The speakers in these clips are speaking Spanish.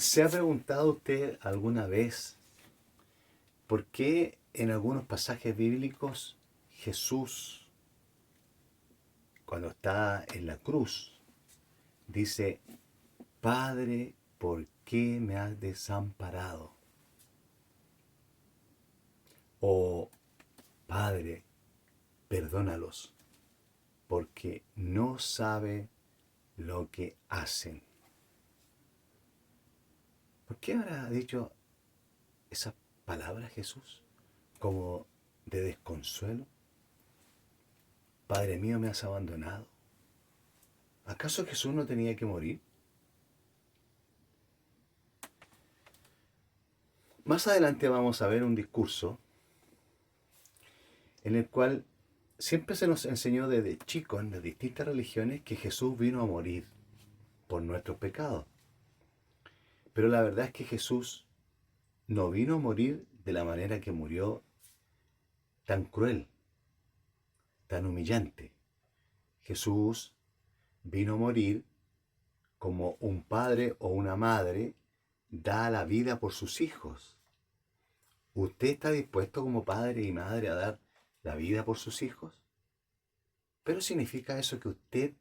¿Se ha preguntado usted alguna vez por qué en algunos pasajes bíblicos Jesús, cuando está en la cruz, dice, Padre, ¿por qué me has desamparado? O Padre, perdónalos, porque no sabe lo que hacen. ¿Por qué habrá dicho esas palabras Jesús? Como de desconsuelo. Padre mío, me has abandonado. ¿Acaso Jesús no tenía que morir? Más adelante vamos a ver un discurso en el cual siempre se nos enseñó desde chicos en las distintas religiones que Jesús vino a morir por nuestros pecados. Pero la verdad es que Jesús no vino a morir de la manera que murió, tan cruel, tan humillante. Jesús vino a morir como un padre o una madre da la vida por sus hijos. ¿Usted está dispuesto como padre y madre a dar la vida por sus hijos? ¿Pero significa eso que usted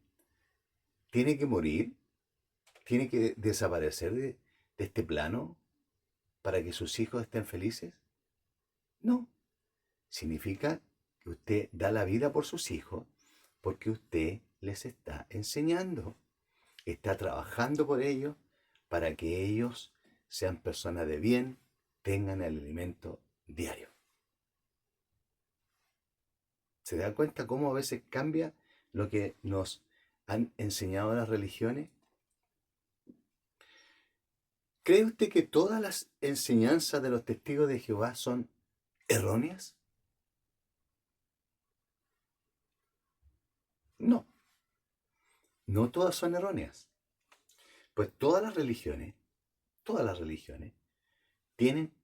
tiene que morir? ¿Tiene que desaparecer de este plano para que sus hijos estén felices? No. Significa que usted da la vida por sus hijos porque usted les está enseñando, está trabajando por ellos para que ellos sean personas de bien, tengan el alimento diario. ¿Se da cuenta cómo a veces cambia lo que nos han enseñado las religiones? ¿Cree usted que todas las enseñanzas de los testigos de Jehová son erróneas? No, no todas son erróneas. Pues todas las religiones tienen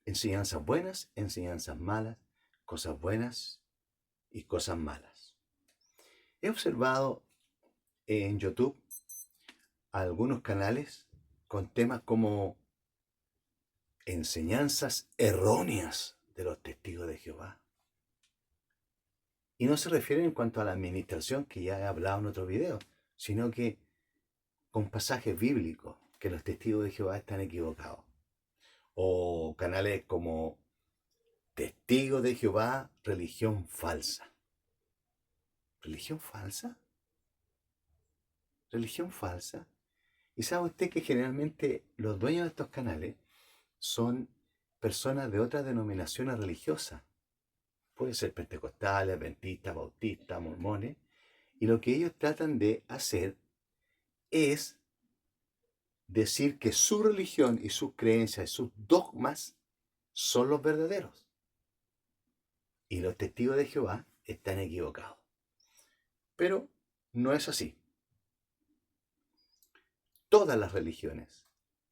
enseñanzas buenas, enseñanzas malas, cosas buenas y cosas malas. He observado en YouTube algunos canales con temas como enseñanzas erróneas de los testigos de Jehová. Y no se refieren en cuanto a la administración, que ya he hablado en otro video, sino que con pasajes bíblicos que los testigos de Jehová están equivocados. O canales como Testigos de Jehová, religión falsa. ¿Religión falsa? ¿Religión falsa? ¿Y sabe usted que generalmente los dueños de estos canales son personas de otras denominaciones religiosas? Puede ser pentecostales, adventistas, bautistas, mormones. Y lo que ellos tratan de hacer es decir que su religión y sus creencias y sus dogmas son los verdaderos. Y los testigos de Jehová están equivocados. Pero no es así. Todas las religiones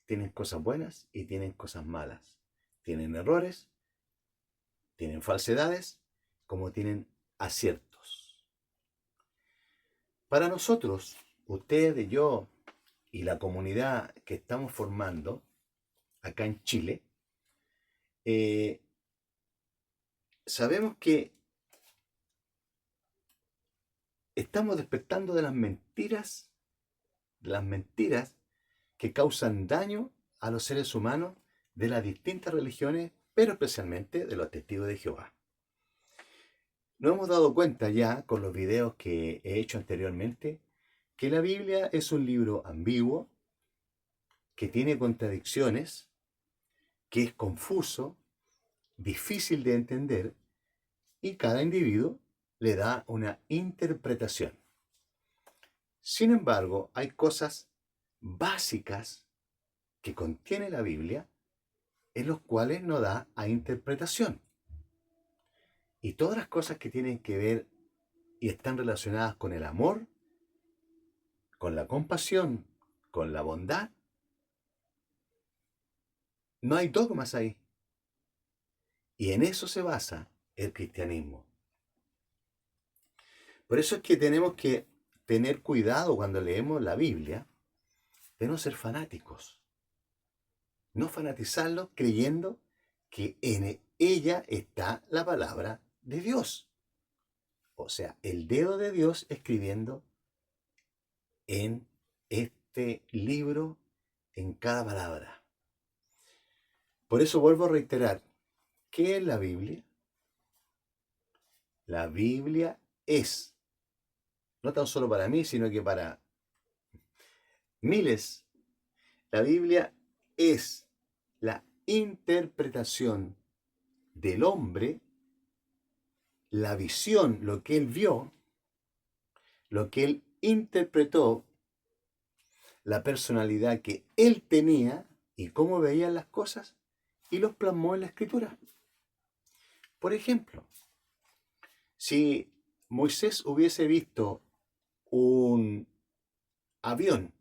tienen cosas buenas y tienen cosas malas. Tienen errores, tienen falsedades, como tienen aciertos. Para nosotros, usted y yo y la comunidad que estamos formando acá en Chile, sabemos que estamos despertando de las mentiras que causan daño a los seres humanos de las distintas religiones, pero especialmente de los testigos de Jehová. Nos hemos dado cuenta ya con los videos que he hecho anteriormente que la Biblia es un libro ambiguo, que tiene contradicciones, que es confuso, difícil de entender y cada individuo le da una interpretación. Sin embargo, hay cosas básicas que contiene la Biblia en los cuales no da a interpretación. Y todas las cosas que tienen que ver y están relacionadas con el amor, con la compasión, con la bondad, no hay dogmas ahí. Y en eso se basa el cristianismo. Por eso es que tenemos que tener cuidado cuando leemos la Biblia de no ser fanáticos. No fanatizarlo creyendo que en ella está la palabra de Dios. O sea, el dedo de Dios escribiendo en este libro, en cada palabra. Por eso vuelvo a reiterar, ¿qué es la Biblia? La Biblia es, no tan solo para mí, sino que para miles, la Biblia es la interpretación del hombre, la visión, lo que él vio, lo que él interpretó, la personalidad que él tenía y cómo veía las cosas y los plasmó en la escritura. Por ejemplo, si Moisés hubiese visto un avión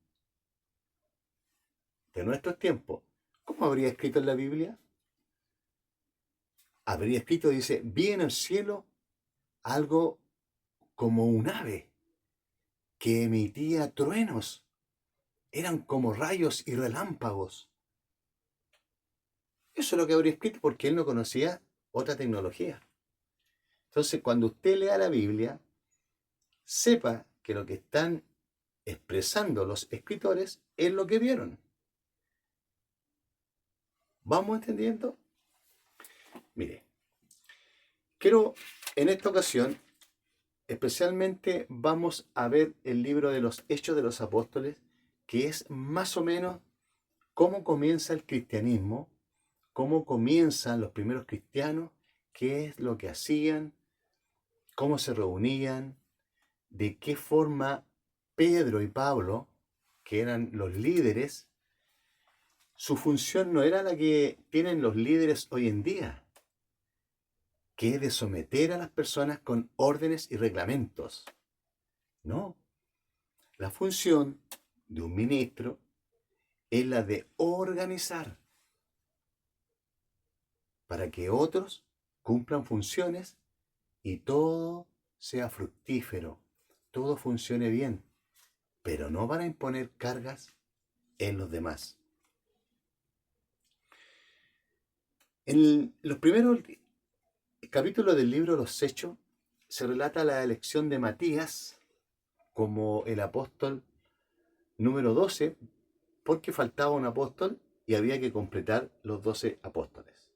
de nuestros tiempos, ¿cómo habría escrito en la Biblia? Habría escrito, dice, vi en el cielo algo como un ave que emitía truenos. Eran como rayos y relámpagos. Eso es lo que habría escrito porque él no conocía otra tecnología. Entonces, cuando usted lea la Biblia, sepa que lo que están expresando los escritores es lo que vieron. ¿Vamos entendiendo? Mire, quiero en esta ocasión, especialmente vamos a ver el libro de los Hechos de los Apóstoles, que es más o menos cómo comienza el cristianismo, cómo comienzan los primeros cristianos, qué es lo que hacían, cómo se reunían, de qué forma Pedro y Pablo, que eran los líderes, su función no era la que tienen los líderes hoy en día, que es de someter a las personas con órdenes y reglamentos. No, la función de un ministro es la de organizar para que otros cumplan funciones y todo sea fructífero, todo funcione bien, pero no para imponer cargas en los demás. En los primeros capítulos del libro Los Hechos se relata la elección de Matías como el apóstol número 12, porque faltaba un apóstol y había que completar los 12 apóstoles.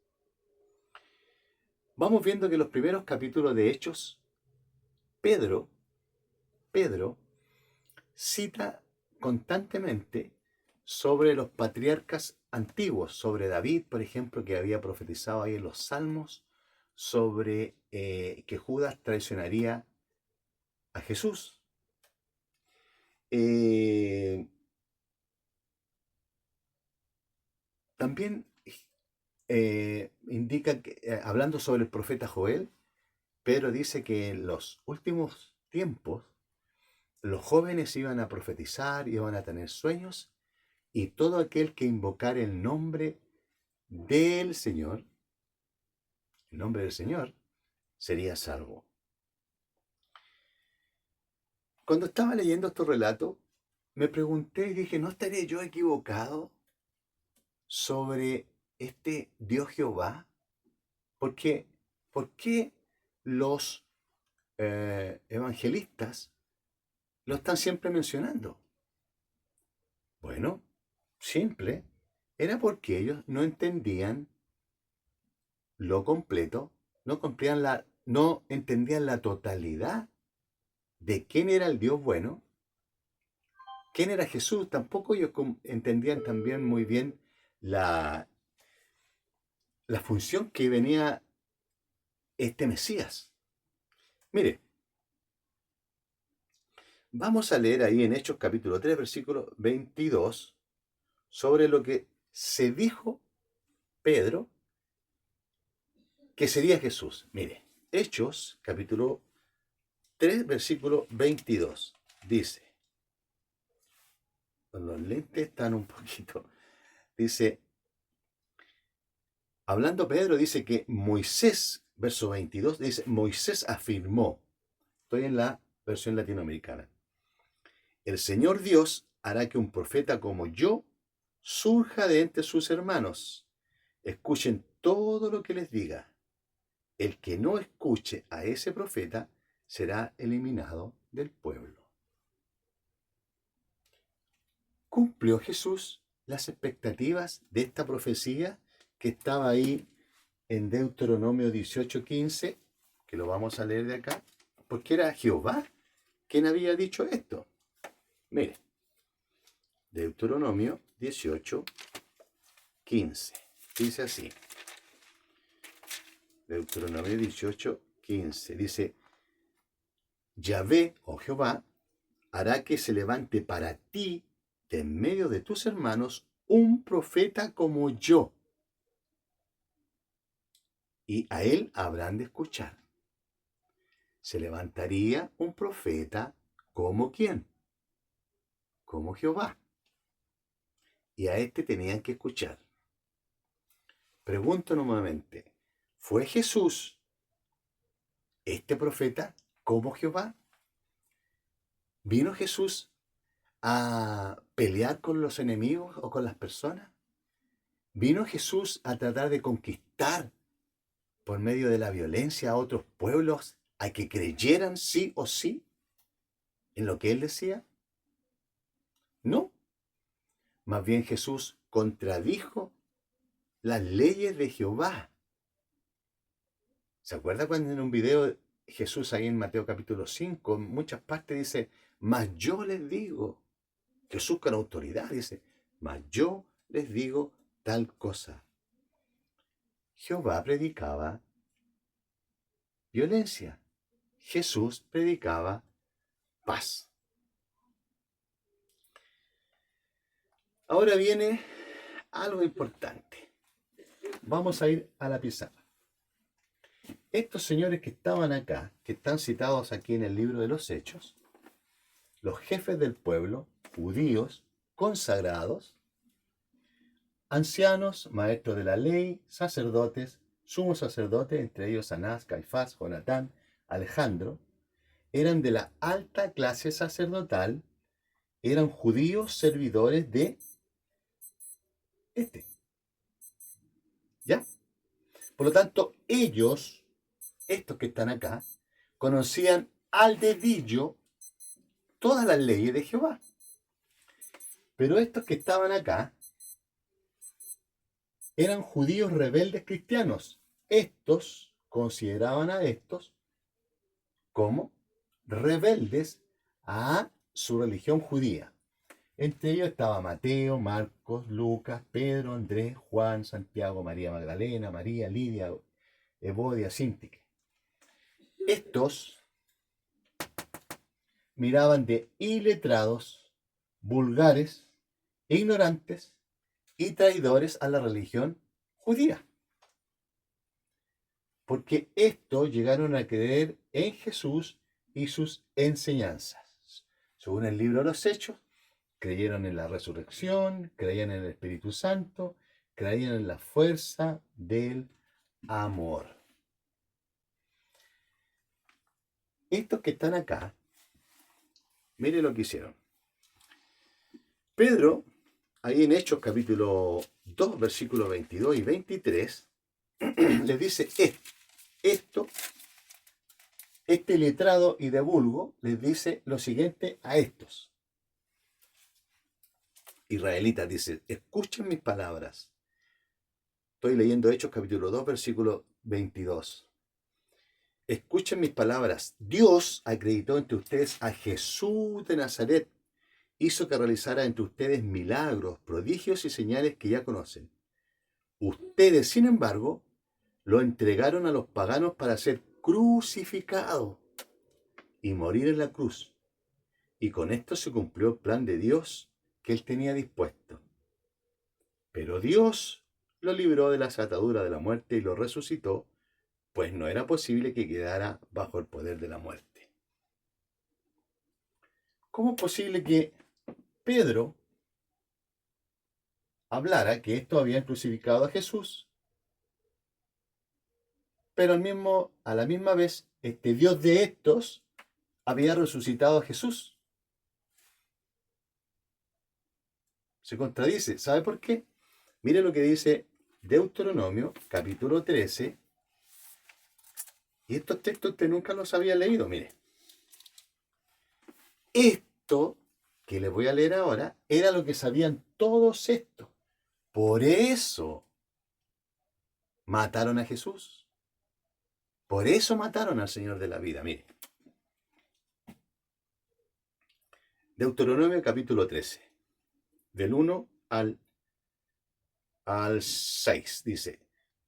Vamos viendo que en los primeros capítulos de Hechos, Pedro cita constantemente sobre los patriarcas antiguos, sobre David, por ejemplo, que había profetizado ahí en los Salmos, sobre que Judas traicionaría a Jesús. También indica que, hablando sobre el profeta Joel, Pedro dice que en los últimos tiempos los jóvenes iban a profetizar, iban a tener sueños, y todo aquel que invocara el nombre del Señor, el nombre del Señor, sería salvo. Cuando estaba leyendo estos relatos, me pregunté y dije, ¿no estaré yo equivocado sobre este Dios Jehová? Porque, ¿por qué los evangelistas lo están siempre mencionando? Bueno, simple, era porque ellos no entendían lo completo, no entendían la totalidad de quién era el Dios bueno, quién era Jesús. Tampoco ellos entendían también muy bien la, la función que venía este Mesías. Mire, vamos a leer ahí en Hechos capítulo 3, versículo 22, sobre lo que se dijo Pedro que sería Jesús. Mire, Hechos capítulo 3, versículo 22, dice, los lentes están un poquito, dice, hablando Pedro, dice que Moisés, verso 22, dice, Moisés afirmó, estoy en la versión latinoamericana, el Señor Dios hará que un profeta como yo surja de entre sus hermanos. Escuchen todo lo que les diga. El que no escuche a ese profeta será eliminado del pueblo. ¿Cumplió Jesús las expectativas de esta profecía que estaba ahí en Deuteronomio 18:15, que lo vamos a leer de acá? Porque era Jehová quien había dicho esto. Mire, Deuteronomio 18:15. Dice así. Deuteronomio 18:15. Dice, Yahvé, o Jehová, hará que se levante para ti de en medio de tus hermanos un profeta como yo, y a él habrán de escuchar. Se levantaría un profeta como quién, como Jehová, y a este tenían que escuchar. Pregunto nuevamente, ¿fue Jesús este profeta como Jehová? ¿Vino Jesús a pelear con los enemigos o con las personas? ¿Vino Jesús a tratar de conquistar por medio de la violencia a otros pueblos a que creyeran sí o sí en lo que él decía? No. Más bien Jesús contradijo las leyes de Jehová. ¿Se acuerda cuando en un video Jesús ahí en Mateo capítulo 5, en muchas partes dice, mas yo les digo, Jesús con autoridad dice, mas yo les digo tal cosa? Jehová predicaba violencia. Jesús predicaba paz. Ahora viene algo importante. Vamos a ir a la pizarra. Estos señores que estaban acá, que están citados aquí en el libro de los Hechos, los jefes del pueblo, judíos, consagrados, ancianos, maestros de la ley, sacerdotes, sumos sacerdotes, entre ellos Anás, Caifás, Jonatán, Alejandro, eran de la alta clase sacerdotal, eran judíos servidores de este. ¿Ya? Por lo tanto, ellos, estos que están acá, conocían al dedillo todas las leyes de Jehová. Pero estos que estaban acá eran judíos rebeldes cristianos. Estos consideraban a estos como rebeldes a su religión judía. Entre ellos estaba Mateo, Marcos, Lucas, Pedro, Andrés, Juan, Santiago, María Magdalena, María, Lidia, Evodia, Sintique. Estos miraban de iletrados, vulgares, ignorantes y traidores a la religión judía. Porque estos llegaron a creer en Jesús y sus enseñanzas. Según el libro de los Hechos, creyeron en la resurrección, creían en el Espíritu Santo, creían en la fuerza del amor. Estos que están acá, mire lo que hicieron. Pedro, ahí en Hechos capítulo 2, versículos 22 y 23, les dice esto, este letrado y de vulgo les dice lo siguiente a estos israelitas, dice, escuchen mis palabras. Estoy leyendo Hechos capítulo 2, versículo 22. Escuchen mis palabras. Dios acreditó entre ustedes a Jesús de Nazaret. Hizo que realizara entre ustedes milagros, prodigios y señales que ya conocen. Ustedes, sin embargo, lo entregaron a los paganos para ser crucificado y morir en la cruz. Y con esto se cumplió el plan de Dios que él tenía dispuesto. Pero Dios lo libró de las ataduras de la muerte y lo resucitó, pues no era posible que quedara bajo el poder de la muerte. ¿Cómo es posible que Pedro hablara que estos habían crucificado a Jesús, pero a la misma vez este Dios de estos había resucitado a Jesús? Se contradice. ¿Sabe por qué? Mire lo que dice Deuteronomio, capítulo 13. Y estos textos usted nunca los había leído. Mire, esto que les voy a leer ahora era lo que sabían todos estos. Por eso mataron a Jesús. Por eso mataron al Señor de la vida. Mire, Deuteronomio capítulo 13, del 1 al 6, dice: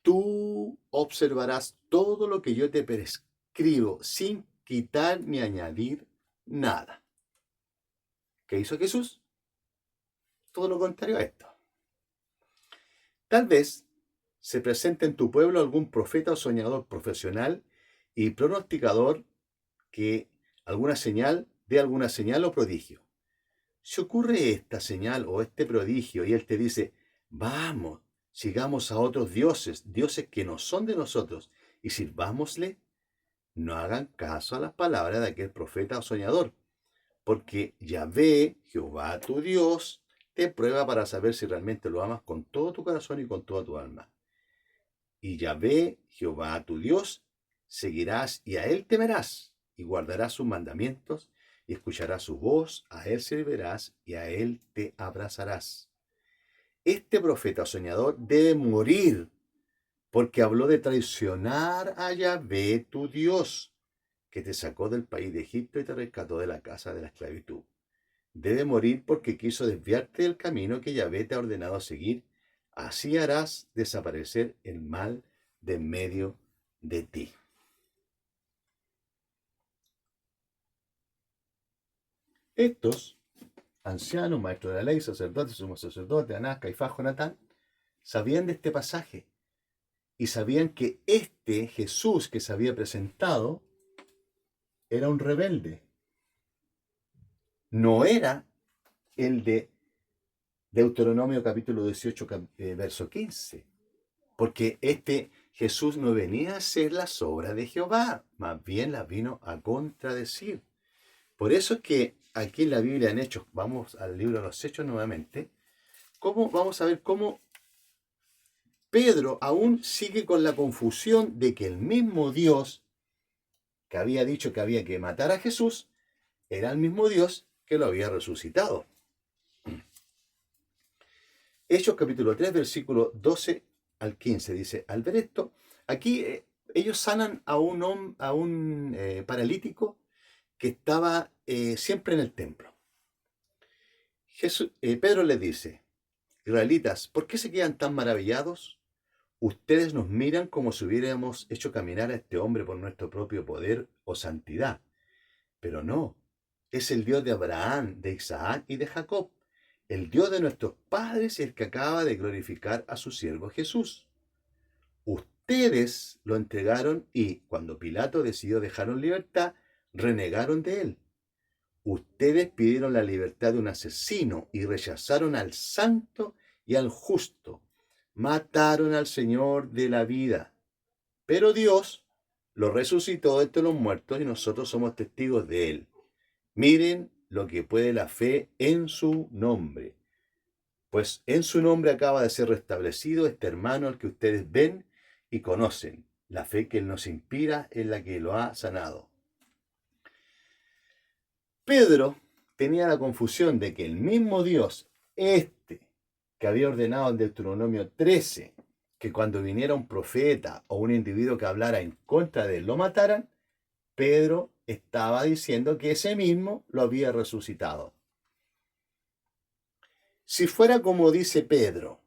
Tú observarás todo lo que yo te prescribo sin quitar ni añadir nada. ¿Qué hizo Jesús? Todo lo contrario a esto. Tal vez se presente en tu pueblo algún profeta o soñador profesional y pronosticador que dé alguna señal o prodigio. Si ocurre esta señal o este prodigio y él te dice: vamos, sigamos a otros dioses que no son de nosotros, y sirvámosle, no hagan caso a las palabras de aquel profeta o soñador, porque Yahvé, Jehová tu Dios, te prueba para saber si realmente lo amas con todo tu corazón y con toda tu alma. Y Yahvé, Jehová tu Dios, seguirás y a él temerás, y guardarás sus mandamientos, y escucharás su voz, a él servirás y a él te abrazarás. Este profeta soñador debe morir, porque habló de traicionar a Yahvé tu Dios, que te sacó del país de Egipto y te rescató de la casa de la esclavitud. Debe morir porque quiso desviarte del camino que Yahvé te ha ordenado seguir. Así harás desaparecer el mal de en medio de ti. Estos ancianos, maestros de la ley, sacerdotes, sumos sacerdotes, Anás, Caifás, Jonatán, sabían de este pasaje y sabían que este Jesús que se había presentado era un rebelde. No era el de Deuteronomio capítulo 18, verso 15. Porque este Jesús no venía a hacer las obras de Jehová, más bien las vino a contradecir. Por eso es que aquí en la Biblia, en Hechos, vamos al libro de los Hechos nuevamente, vamos a ver cómo Pedro aún sigue con la confusión de que el mismo Dios que había dicho que había que matar a Jesús era el mismo Dios que lo había resucitado. Hechos capítulo 3, versículo 12 al 15, dice: al ver esto, aquí ellos sanan a un paralítico que estaba siempre en el templo. Pedro les dice: israelitas, ¿por qué se quedan tan maravillados? Ustedes nos miran como si hubiéramos hecho caminar a este hombre por nuestro propio poder o santidad. Pero no, es el Dios de Abraham, de Isaac y de Jacob, el Dios de nuestros padres, el que acaba de glorificar a su siervo Jesús. Ustedes lo entregaron y, cuando Pilato decidió dejarlo en libertad, renegaron de él. Ustedes pidieron la libertad de un asesino y rechazaron al santo y al justo. Mataron al Señor de la vida. Pero Dios lo resucitó entre los muertos y nosotros somos testigos de él. Miren lo que puede la fe en su nombre. Pues en su nombre acaba de ser restablecido este hermano al que ustedes ven y conocen. La fe que él nos inspira es la que lo ha sanado. Pedro tenía la confusión de que el mismo Dios, que había ordenado en Deuteronomio 13, que cuando viniera un profeta o un individuo que hablara en contra de él lo mataran, Pedro estaba diciendo que ese mismo lo había resucitado. Si fuera como dice Pedro,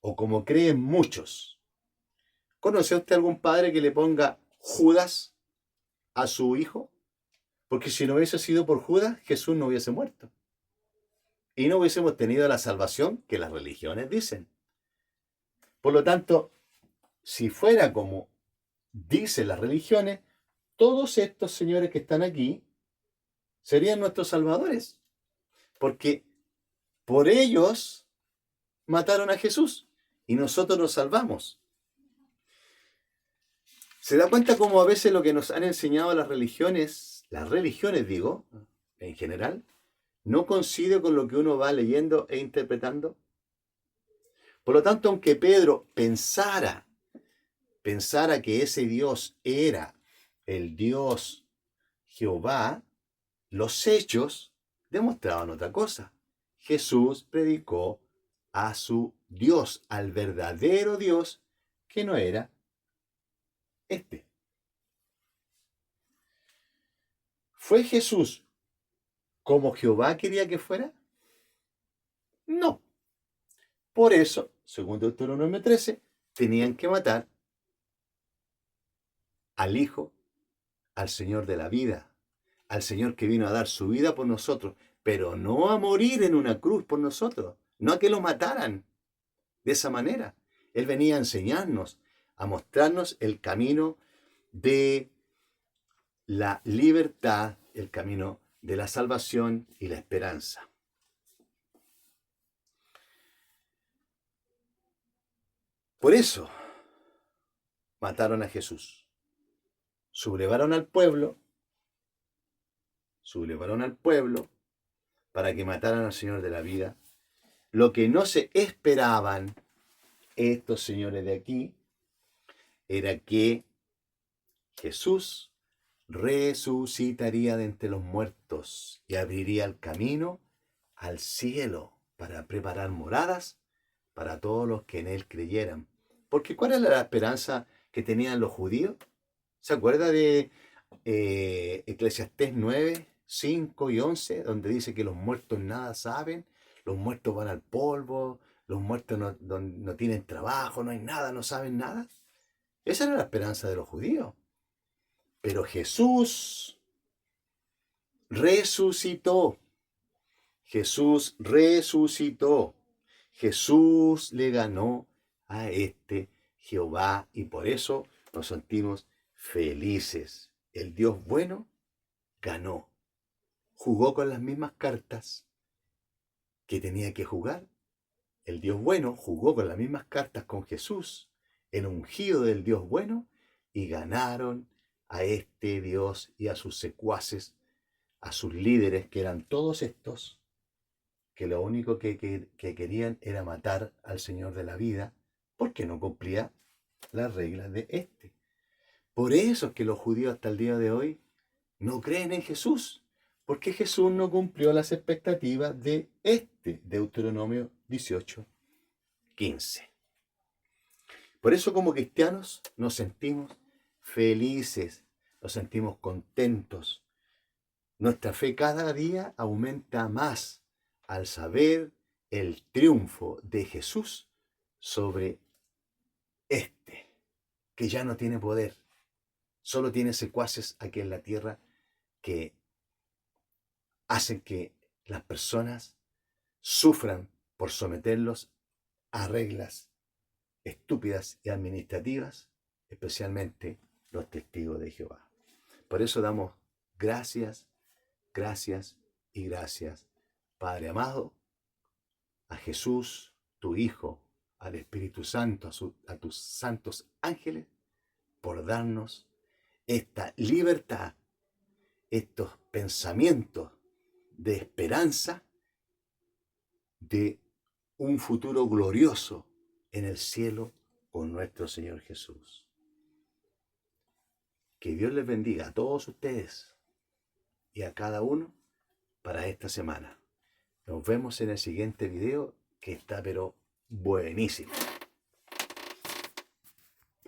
o como creen muchos, ¿conoce usted algún padre que le ponga Judas a su hijo? Porque si no hubiese sido por Judas, Jesús no hubiese muerto. Y no hubiésemos tenido la salvación que las religiones dicen. Por lo tanto, si fuera como dicen las religiones, todos estos señores que están aquí serían nuestros salvadores. Porque por ellos mataron a Jesús y nosotros nos salvamos. ¿Se da cuenta cómo a veces lo que nos han enseñado las religiones digo, en general, no coincide con lo que uno va leyendo e interpretando. Por lo tanto, aunque Pedro pensara que ese Dios era el Dios Jehová, los hechos demostraban otra cosa. Jesús predicó a su Dios, al verdadero Dios, que no era este. ¿Fue Jesús como Jehová quería que fuera? No. Por eso, según Deuteronomio 13, tenían que matar al Hijo, al Señor de la vida, al Señor que vino a dar su vida por nosotros, pero no a morir en una cruz por nosotros, no a que lo mataran de esa manera. Él venía a enseñarnos, a mostrarnos el camino de la libertad, el camino de la salvación y la esperanza. Por eso mataron a Jesús. Sublevaron al pueblo para que mataran al Señor de la vida. Lo que no se esperaban estos señores de aquí era que Jesús resucitaría de entre los muertos y abriría el camino al cielo para preparar moradas para todos los que en él creyeran. Porque ¿cuál era la esperanza que tenían los judíos? ¿Se acuerda de Eclesiastés 9, 5 y 11, donde dice que los muertos nada saben, los muertos van al polvo, los muertos no tienen trabajo, no hay nada, no saben nada? Esa era la esperanza de los judíos. Pero Jesús resucitó. Jesús resucitó. Jesús le ganó a este Jehová y por eso nos sentimos felices. El Dios bueno ganó. Jugó con las mismas cartas que tenía que jugar. El Dios bueno jugó con las mismas cartas con Jesús, el ungido del Dios bueno, y ganaron a este Dios y a sus secuaces, a sus líderes, que eran todos estos, que lo único que querían era matar al Señor de la vida, porque no cumplía las reglas de este. Por eso es que los judíos hasta el día de hoy no creen en Jesús, porque Jesús no cumplió las expectativas de este, Deuteronomio 18, 15. Por eso como cristianos nos sentimos felices, nos sentimos contentos. Nuestra fe cada día aumenta más al saber el triunfo de Jesús sobre este, que ya no tiene poder. Solo tiene secuaces aquí en la tierra que hacen que las personas sufran por someterlos a reglas estúpidas y administrativas, especialmente los testigos de Jehová. Por eso damos gracias, gracias y gracias, Padre amado, a Jesús, tu Hijo, al Espíritu Santo, a tus santos ángeles, por darnos esta libertad, estos pensamientos de esperanza, de un futuro glorioso en el cielo con nuestro Señor Jesús. Que Dios les bendiga a todos ustedes y a cada uno para esta semana. Nos vemos en el siguiente video que está pero buenísimo.